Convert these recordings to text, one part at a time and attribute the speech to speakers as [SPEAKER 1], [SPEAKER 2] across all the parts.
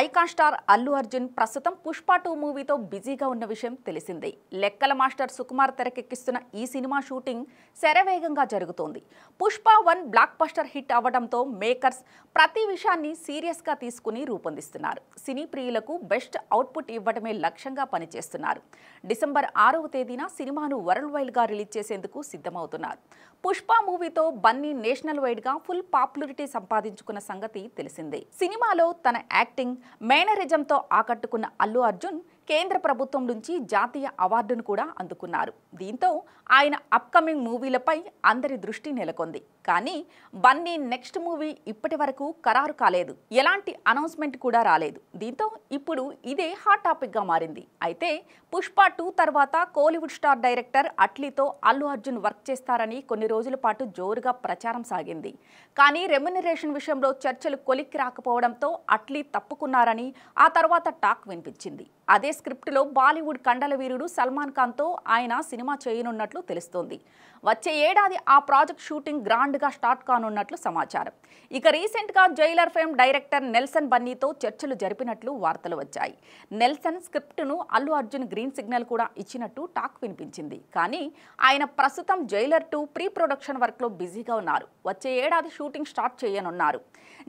[SPEAKER 1] Icon star Allu Arjun ప్రస్తుతం పుష్ప 2 మూవీతో బిజీగా ఉన్న విషయం తెలిసిందే. లెక్కల మాస్టర్ సుకుమార్ తెరకెక్కిస్తున్న ఈ సినిమా షూటింగ్ శరవేగంగా జరుగుతోంది. పుష్ప 1 బ్లాక్ బస్టర్ హిట్ అవ్వడంతో మేకర్స్ ప్రతి విషయాన్ని సీరియస్గా తీసుకుని రూపొందిస్తున్నారు. సినీ ప్రియులకు బెస్ట్ అవుట్పుట్ ఇవ్వడమే లక్ష్యంగా పనిచేస్తున్నారు. డిసెంబర్ 6వ తేదీన సినిమాను వరల్డ్ వైడ్గా రిలీజ్ చేసేందుకు సిద్ధమవుతున్నారు. పుష్ప మూవీతో బన్నీ నేషనల్ వైడ్గా ఫుల్ పాపులారిటీ సంపాదించుకున్న సంగతి తెలిసిందే. సినిమాలో తన యాక్టింగ్ మేనరిజంతో ఆకట్టుకున్న అల్లు అర్జున్ కేంద్ర ప్రభుత్వం నుంచి జాతీయ అవార్డును కూడా అందుకున్నారు. దీంతో ఆయన అప్కమింగ్ మూవీలపై అందరి దృష్టి నెలకొంది. కానీ బన్నీ నెక్స్ట్ మూవీ ఇప్పటి వరకు ఖరారు కాలేదు. ఎలాంటి అనౌన్స్మెంట్ కూడా రాలేదు. దీంతో ఇప్పుడు ఇదే హాట్ టాపిక్గా మారింది. అయితే పుష్ప 2 తర్వాత కోలీవుడ్ స్టార్ డైరెక్టర్ అట్లీతో అల్లు అర్జున్ వర్క్ చేస్తారని కొన్ని రోజుల పాటు జోరుగా ప్రచారం సాగింది. కానీ రెమ్యునరేషన్ విషయంలో చర్చలు కొలిక్కి రాకపోవడంతో అట్లీ తప్పుకున్నారని ఆ తర్వాత టాక్ వినిపించింది. అదే స్క్రిప్ట్లో బాలీవుడ్ కండల వీరుడు సల్మాన్ ఖాన్తో ఆయన సినిమా చేయనున్నట్లు తెలుస్తోంది. వచ్చే ఏడాది ఆ ప్రాజెక్ట్ షూటింగ్ గ్రాండ్గా స్టార్ట్ కానున్నట్లు సమాచారం. ఇక రీసెంట్గా జైలర్ ఫేమ్ డైరెక్టర్ నెల్సన్ బన్నీతో చర్చలు జరిపినట్లు వార్తలు వచ్చాయి. నెల్సన్ స్క్రిప్ట్ను అల్లు అర్జున్ గ్రీన్ సిగ్నల్ కూడా ఇచ్చినట్టు టాక్ వినిపించింది. కానీ ఆయన ప్రస్తుతం జైలర్ 2 ప్రీ ప్రొడక్షన్ వర్క్లో బిజీగా ఉన్నారు. వచ్చే ఏడాది షూటింగ్ స్టార్ట్ చేయనున్నారు.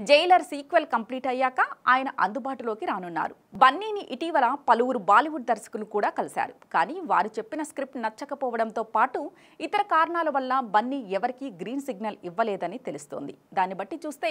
[SPEAKER 1] జైలర్ సీక్వెల్ కంప్లీట్ అయ్యాక ఆయన అందుబాటులోకి రానున్నారు. బన్నీని ఇటీవల పలువురు బాలీవుడ్ దర్శకులు కూడా కలిశారు. కానీ వారు చెప్పిన స్క్రిప్ట్ నచ్చకపోవడంతో పాటు ఇతర కారణాల వల్ల బన్నీ ఎవరికీ గ్రీన్ సిగ్నల్ ఇవ్వలేదని తెలుస్తోంది. దాన్ని బట్టి చూస్తే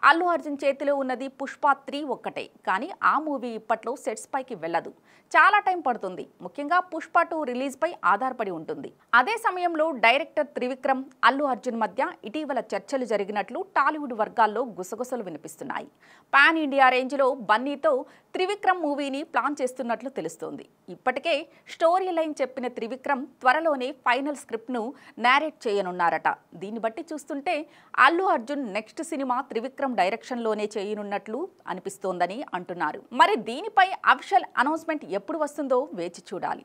[SPEAKER 1] అల్లు అర్జున్ చేతిలో ఉన్నది పుష్ప 3 ఒక్కటే. కానీ ఆ మూవీ ఇప్పట్లో సెట్స్ పైకి వెళ్ళదు. చాలా టైం పడుతుంది. ముఖ్యంగా పుష్ప 2 రిలీజ్ పై ఆధారపడి ఉంటుంది. అదే సమయంలో డైరెక్టర్ త్రివిక్రమ్ అల్లు అర్జున్ మధ్య ఇటీవల చర్చలు జరిగినట్లు టాలీవుడ్ వర్గాల్లో గుసగుసలు వినిపిస్తున్నాయి. పాన్ ఇండియా రేంజ్లో బన్నీతో త్రివిక్రమ్ మూవీని ప్లాన్ చేస్తున్నట్లు తెలుస్తోంది. ఇప్పటికే స్టోరీ లైన్ చెప్పిన త్రివిక్రమ్ త్వరలోనే ఫైనల్ స్క్రిప్ట్ను నేరేట్ చేయనున్నారట. దీన్ని బట్టి చూస్తుంటే అల్లు అర్జున్ నెక్స్ట్ సినిమా త్రివిక్రమ్ డైరెక్షన్లోనే చేయనున్నట్లు అనిపిస్తోందని అంటున్నారు. మరి దీనిపై అఫిషియల్ అనౌన్స్మెంట్ ఎప్పుడు వస్తుందో వేచి చూడాలి.